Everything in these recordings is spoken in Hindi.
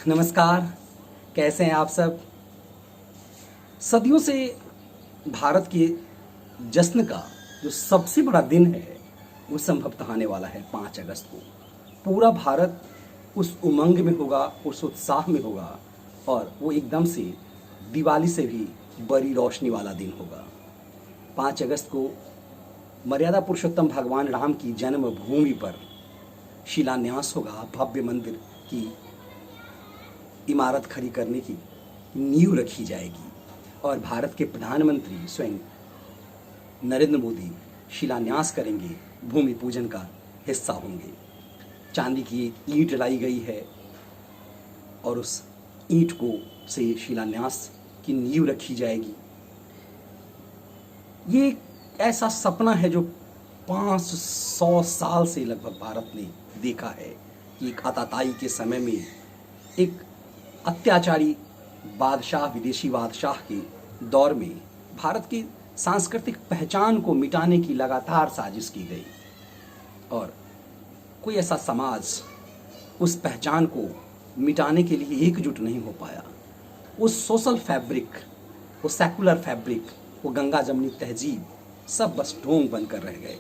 नमस्कार। कैसे हैं आप सब। सदियों से भारत के जश्न का जो सबसे बड़ा दिन है वो संभवतः आने वाला है 5 अगस्त को। पूरा भारत उस उमंग में होगा, उस उत्साह में होगा और वो एकदम से दिवाली से भी बड़ी रोशनी वाला दिन होगा। 5 अगस्त को मर्यादा पुरुषोत्तम भगवान राम की जन्मभूमि पर शिलान्यास होगा। भव्य मंदिर की इमारत खड़ी करने की नींव रखी जाएगी और भारत के प्रधानमंत्री स्वयं नरेंद्र मोदी शिलान्यास करेंगे, भूमि पूजन का हिस्सा होंगे। चांदी की एक ईंट लाई गई है और उस ईंट को से शिलान्यास की नींव रखी जाएगी। ये एक ऐसा सपना है जो 500 साल से लगभग भारत ने देखा है कि एक आताताई के समय में एक अत्याचारी बादशाह, विदेशी बादशाह के दौर में भारत की सांस्कृतिक पहचान को मिटाने की लगातार साजिश की गई और कोई ऐसा समाज उस पहचान को मिटाने के लिए एकजुट नहीं हो पाया। वो सोशल फैब्रिक, वो सेकुलर फैब्रिक, वो गंगा जमनी तहजीब सब बस ढोंग बनकर रह गए।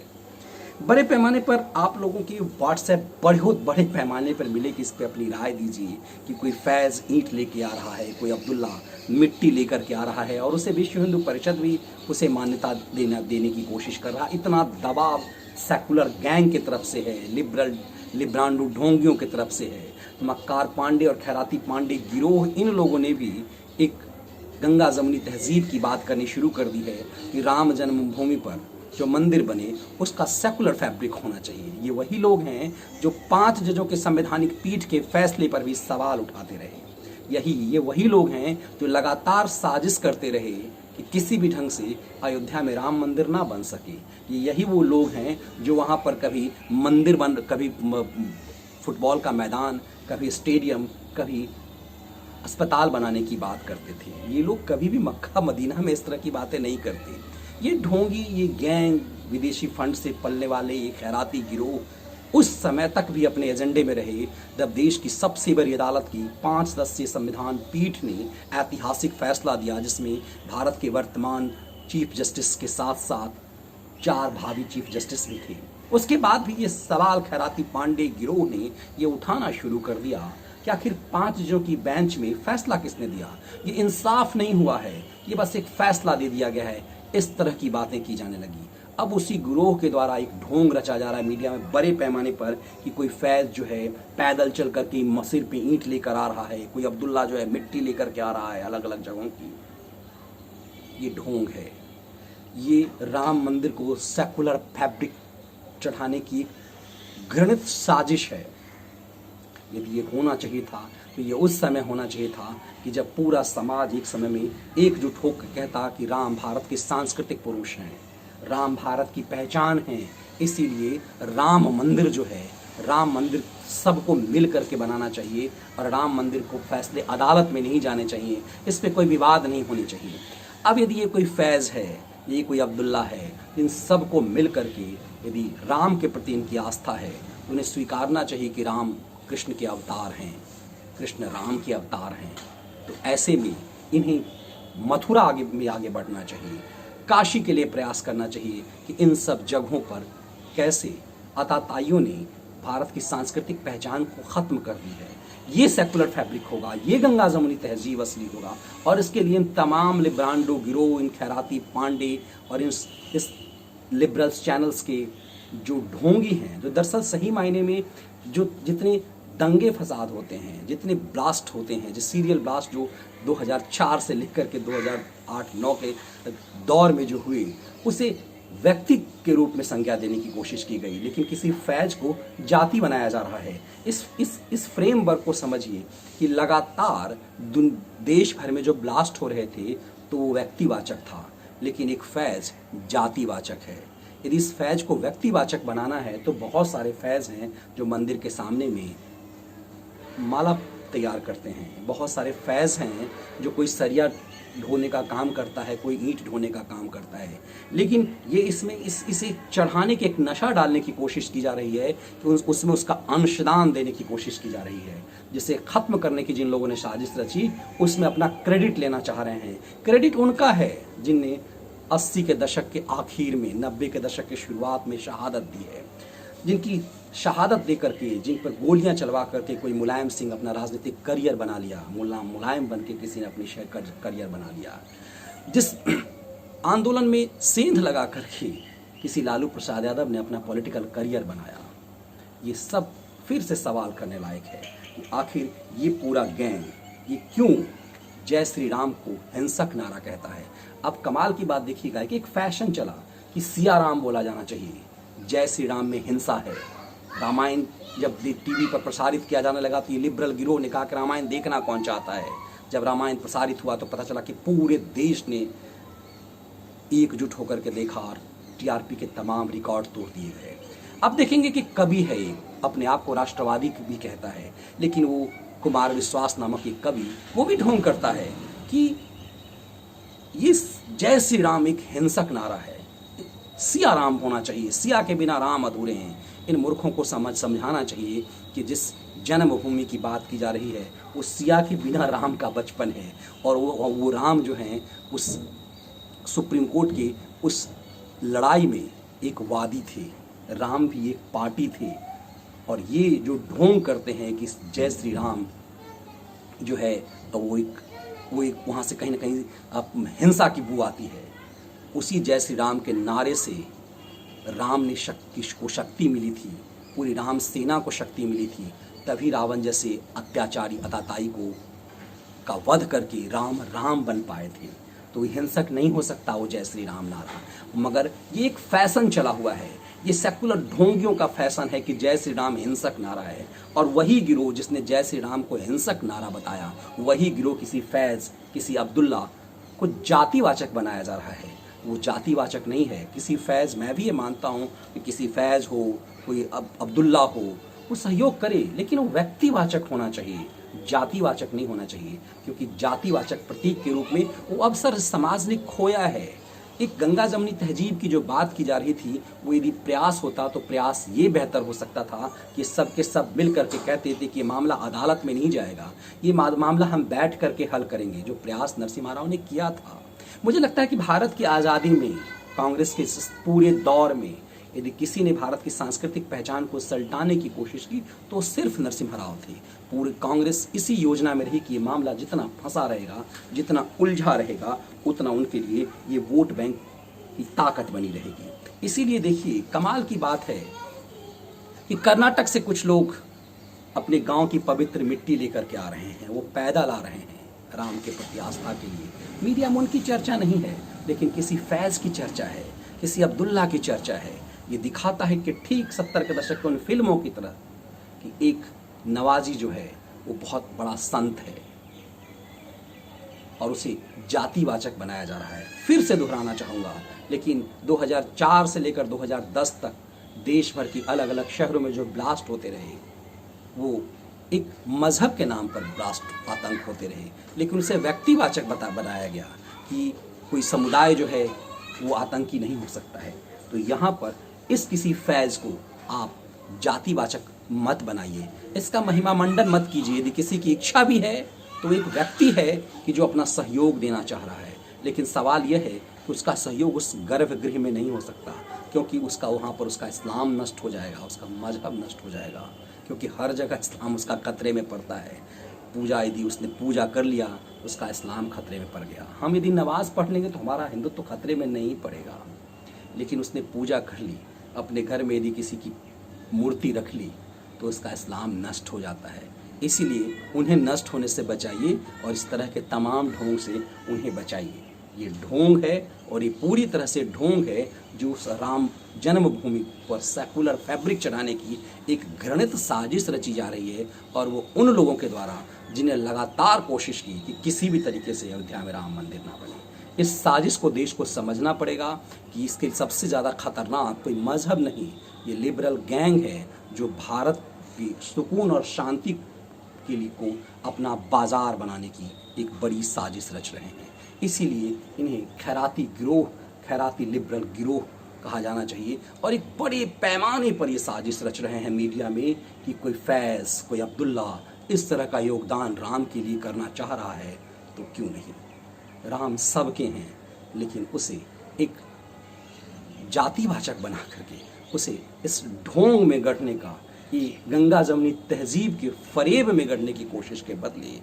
बड़े पैमाने पर आप लोगों की व्हाट्सएप बहुत बड़े पैमाने पर मिले कि इस पर अपनी राय दीजिए कि कोई फैज़ ईंट लेके आ रहा है, कोई अब्दुल्ला मिट्टी लेकर के आ रहा है और उसे विश्व हिंदू परिषद भी उसे मान्यता देने की कोशिश कर रहा है। इतना दबाव सेकुलर गैंग की तरफ से है, लिब्रांडू ढोंगियों की तरफ से है। मक्कार पांडे और खैराती पांडे गिरोह, इन लोगों ने भी एक गंगा जमनी तहजीब की बात करनी शुरू कर दी है कि राम जन्मभूमि पर जो मंदिर बने उसका सेकुलर फैब्रिक होना चाहिए। ये वही लोग हैं जो 5 जजों के संवैधानिक पीठ के फैसले पर भी सवाल उठाते रहे। ये वही लोग हैं जो लगातार साजिश करते रहे कि किसी भी ढंग से अयोध्या में राम मंदिर ना बन सके। यही वो लोग हैं जो वहाँ पर कभी मंदिर कभी फुटबॉल का मैदान, कभी स्टेडियम, कभी अस्पताल बनाने की बात करते थे। ये लोग कभी भी मक्का मदीना में इस तरह की बातें नहीं करते। ये ढोंगी, ये गैंग, विदेशी फंड से पलने वाले ये खैराती गिरोह उस समय तक भी अपने एजेंडे में रहे जब देश की सबसे बड़ी अदालत की 5 सदस्यीय संविधान पीठ ने ऐतिहासिक फैसला दिया जिसमें भारत के वर्तमान चीफ जस्टिस के साथ साथ 4 भावी चीफ जस्टिस भी थे। उसके बाद भी ये सवाल खैराती पांडे गिरोह ने ये उठाना शुरू कर दिया कि आखिर 5 जजों की बेंच में फैसला किसने दिया। ये इंसाफ नहीं हुआ है, ये बस एक फैसला दे दिया गया है। इस तरह की बातें की जाने लगी। अब उसी गिरोह के द्वारा एक ढोंग रचा जा रहा है मीडिया में बड़े पैमाने पर कि कोई फैज जो है पैदल चल करके मसिर पे ईंट लेकर आ रहा है, कोई अब्दुल्ला जो है मिट्टी लेकर के आ रहा है अलग अलग जगहों की। ये ढोंग है। ये राम मंदिर को सेकुलर फैब्रिक चढ़ाने की एक घृणित साजिश है। यदि ये होना चाहिए था तो ये उस समय होना चाहिए था कि जब पूरा समाज एक समय में एकजुट होकर कहता कि राम भारत के सांस्कृतिक पुरुष हैं, राम भारत की पहचान है, इसीलिए राम मंदिर जो है, राम मंदिर सबको मिल करके बनाना चाहिए और राम मंदिर को फैसले अदालत में नहीं जाने चाहिए, इस पर कोई विवाद नहीं होनी चाहिए। अब यदि ये कोई फैज़ है, ये कोई अब्दुल्ला है, इन सबको मिल करके यदि राम के प्रति इनकी आस्था है तो उन्हें स्वीकारना चाहिए कि राम कृष्ण के अवतार हैं, कृष्ण राम के अवतार हैं। तो ऐसे में इन्हें मथुरा आगे बढ़ना चाहिए, काशी के लिए प्रयास करना चाहिए कि इन सब जगहों पर कैसे आताताइयों ने भारत की सांस्कृतिक पहचान को ख़त्म कर दी है। ये सेकुलर फैब्रिक होगा, ये गंगा जमुनी तहजीब असली होगा और इसके लिए इन तमाम लिब्रांडो गिरोह, इन खैराती पांडे और इस लिबरल्स चैनल्स के जो ढोंगी हैं, जो दरअसल सही मायने में जो जितने दंगे फसाद होते हैं, जितने ब्लास्ट होते हैं, जो सीरियल ब्लास्ट जो 2004 से लेकर के 2008-9 के दौर में जो हुए, उसे व्यक्ति के रूप में संज्ञा देने की कोशिश की गई, लेकिन किसी फैज को जाति बनाया जा रहा है। इस फ्रेमवर्क को समझिए कि लगातार देश भर में जो ब्लास्ट हो रहे थे तो वो व्यक्तिवाचक था, लेकिन एक फैज जातिवाचक है। यदि इस फैज को व्यक्तिवाचक बनाना है तो बहुत सारे फैज हैं जो मंदिर के सामने में माला तैयार करते हैं, बहुत सारे फैज़ हैं जो कोई सरिया ढोने का काम करता है, कोई ईंट ढोने का काम करता है, लेकिन ये इसमें इसे चढ़ाने की एक नशा डालने की कोशिश की जा रही है कि उसमें उसका अंशदान देने की कोशिश की जा रही है, जिसे ख़त्म करने की जिन लोगों ने साजिश रची उसमें अपना क्रेडिट लेना चाह रहे हैं। क्रेडिट उनका है जिनने 80 के दशक के आखिर में, 90 के दशक के शुरुआत में शहादत दी है, जिनकी शहादत दे करके, जिन पर गोलियां चलवा करके कोई मुलायम सिंह अपना राजनीतिक करियर बना लिया, मुलायम बन के किसी ने अपनी करियर बना लिया, जिस आंदोलन में सेंध लगा करके किसी लालू प्रसाद यादव ने अपना पॉलिटिकल करियर बनाया। ये सब फिर से सवाल करने लायक है कि आखिर ये पूरा गैंग ये क्यों जय श्री राम को हिंसक नारा कहता है। अब कमाल की बात देखिएगा कि एक फैशन चला कि सिया राम बोला जाना चाहिए, जय श्री राम में हिंसा है। रामायण जब टीवी पर प्रसारित किया जाने लगा तो ये लिबरल गिरोह ने कहा कि रामायण देखना कौन चाहता है। जब रामायण प्रसारित हुआ तो पता चला कि पूरे देश ने एकजुट होकर के देखा और टीआरपी के तमाम रिकॉर्ड तोड़ दिए गए। अब देखेंगे कि कवि है, अपने आप को राष्ट्रवादी भी कहता है, लेकिन वो कुमार विश्वास नामक एक कवि वो भी ढोंग करता है कि ये जय श्री राम एक हिंसक नारा है, सिया राम होना चाहिए, सिया के बिना राम अधूरे हैं। इन मूर्खों को समझाना चाहिए कि जिस जन्मभूमि की बात की जा रही है वो सिया के बिना राम का बचपन है, और वो राम जो हैं उस सुप्रीम कोर्ट के उस लड़ाई में एक वादी थे, राम भी एक पार्टी थे। और ये जो ढोंग करते हैं कि जय श्री राम जो है तो वो एक वहाँ से कहीं ना कहीं हिंसा की बू आती है। उसी जय श्री राम के नारे से राम ने शक्ति मिली थी, पूरी राम सेना को शक्ति मिली थी, तभी रावण जैसे अत्याचारी अताताई का वध करके राम बन पाए थे। तो हिंसक नहीं हो सकता वो जय श्री राम नारा, मगर ये एक फैशन चला हुआ है, ये सेकुलर ढोंगियों का फैशन है कि जय श्री राम हिंसक नारा है। और वही गिरोह जिसने जय श्री राम को हिंसक नारा बताया, वही गिरोह किसी फैज़, किसी अब्दुल्ला को जातिवाचक बनाया जा रहा है। वो जातिवाचक नहीं है। किसी फैज़, मैं भी ये मानता हूँ कि किसी फैज़ हो, कोई अब्दुल्ला हो, वो सहयोग करे, लेकिन वो व्यक्तिवाचक होना चाहिए, जातिवाचक नहीं होना चाहिए, क्योंकि जातिवाचक प्रतीक के रूप में वो अवसर समाज ने खोया है। एक गंगा जमनी तहजीब की जो बात की जा रही थी, वो यदि प्रयास होता तो प्रयास ये बेहतर हो सकता था कि सब के सब मिल करके कहते थे कि ये मामला अदालत में नहीं जाएगा, ये मामला हम बैठ करके हल करेंगे, जो प्रयास नरसिम्हा राव ने किया था। मुझे लगता है कि भारत की आज़ादी में, कांग्रेस के पूरे दौर में, यदि किसी ने भारत की सांस्कृतिक पहचान को सल्टाने की कोशिश की तो सिर्फ नरसिम्हा राव थे। पूरी कांग्रेस इसी योजना में रही कि ये मामला जितना फंसा रहेगा, जितना उलझा रहेगा, उतना उनके लिए ये वोट बैंक की ताकत बनी रहेगी। इसीलिए देखिए, कमाल की बात है कि कर्नाटक से कुछ लोग अपने गांव की पवित्र मिट्टी लेकर के आ रहे हैं, वो पैदल आ रहे हैं राम के प्रति आस्था के लिए। मीडिया में उनकी चर्चा नहीं है, लेकिन किसी फैज़ की चर्चा है, किसी अब्दुल्ला की चर्चा है। ये दिखाता है कि ठीक 70 के दशक के उन फिल्मों की तरह कि एक नवाजी जो है वो बहुत बड़ा संत है और उसे जातिवाचक बनाया जा रहा है। फिर से दोहराना चाहूँगा, लेकिन 2004 से लेकर 2010 तक देश भर की अलग अलग शहरों में जो ब्लास्ट होते रहे, वो एक मजहब के नाम पर ब्लास्ट, आतंक होते रहे, लेकिन उसे व्यक्तिवाचक बनाया गया कि कोई समुदाय जो है वो आतंकी नहीं हो सकता है। तो यहाँ पर इस किसी फैज़ को आप जातिवाचक मत बनाइए, इसका महिमा मंडन मत कीजिए। यदि किसी की इच्छा भी है तो एक व्यक्ति है कि जो अपना सहयोग देना चाह रहा है, लेकिन सवाल यह है कि उसका सहयोग उस गर्भगृह में नहीं हो सकता, क्योंकि उसका वहाँ पर उसका इस्लाम नष्ट हो जाएगा, उसका मजहब नष्ट हो जाएगा, क्योंकि हर जगह इस्लाम उसका खतरे में पड़ता है। पूजा, यदि उसने पूजा कर लिया उसका इस्लाम खतरे में पड़ गया। हम यदि नमाज़ पढ़ लेंगे तो हमारा हिंदुत्व तो खतरे में नहीं पड़ेगा, लेकिन उसने पूजा कर ली, अपने घर में यदि किसी की मूर्ति रख ली तो उसका इस्लाम नष्ट हो जाता है। इसीलिए उन्हें नष्ट होने से बचाइए और इस तरह के तमाम ढोंग से उन्हें बचाइए। ये ढोंग है और ये पूरी तरह से ढोंग है जो राम जन्मभूमि पर सेकुलर फैब्रिक चढ़ाने की एक घृणित साजिश रची जा रही है, और वो उन लोगों के द्वारा जिन्हें लगातार कोशिश की कि किसी भी तरीके से अयोध्या में राम मंदिर ना बने। इस साजिश को देश को समझना पड़ेगा कि इसके सबसे ज़्यादा खतरनाक कोई मजहब नहीं, ये लिबरल गैंग है जो भारत की सुकून और शांति के लिए को अपना बाजार बनाने की एक बड़ी साजिश रच रहे हैं। इसीलिए इन्हें खैराती गिरोह, खैराती लिबरल गिरोह कहा जाना चाहिए। और एक बड़े पैमाने पर ये साजिश रच रहे हैं मीडिया में कि कोई फैज़, कोई अब्दुल्ला इस तरह का योगदान राम के लिए करना चाह रहा है तो क्यों नहीं। राम सबके हैं, लेकिन उसे एक जातिवाचक बना करके उसे इस ढोंग में गढ़ने का, ये गंगा जमनी तहजीब के फरेब में गढ़ने की कोशिश के बदले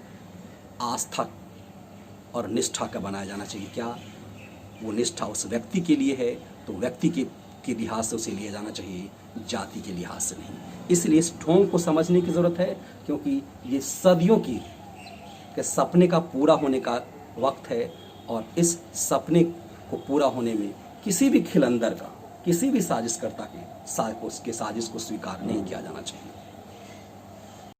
आस्था और निष्ठा का बनाया जाना चाहिए। क्या वो निष्ठा उस व्यक्ति के लिए है तो व्यक्ति के लिहाज से उसे लिया जाना चाहिए, जाति के लिहाज से नहीं। इसलिए इस ढोंग को समझने की ज़रूरत है, क्योंकि ये सदियों के सपने का पूरा होने का वक्त है। और इस सपने को पूरा होने में किसी भी खिलंदर का, किसी भी साजिशकर्ता के साजिश को स्वीकार नहीं किया जाना चाहिए।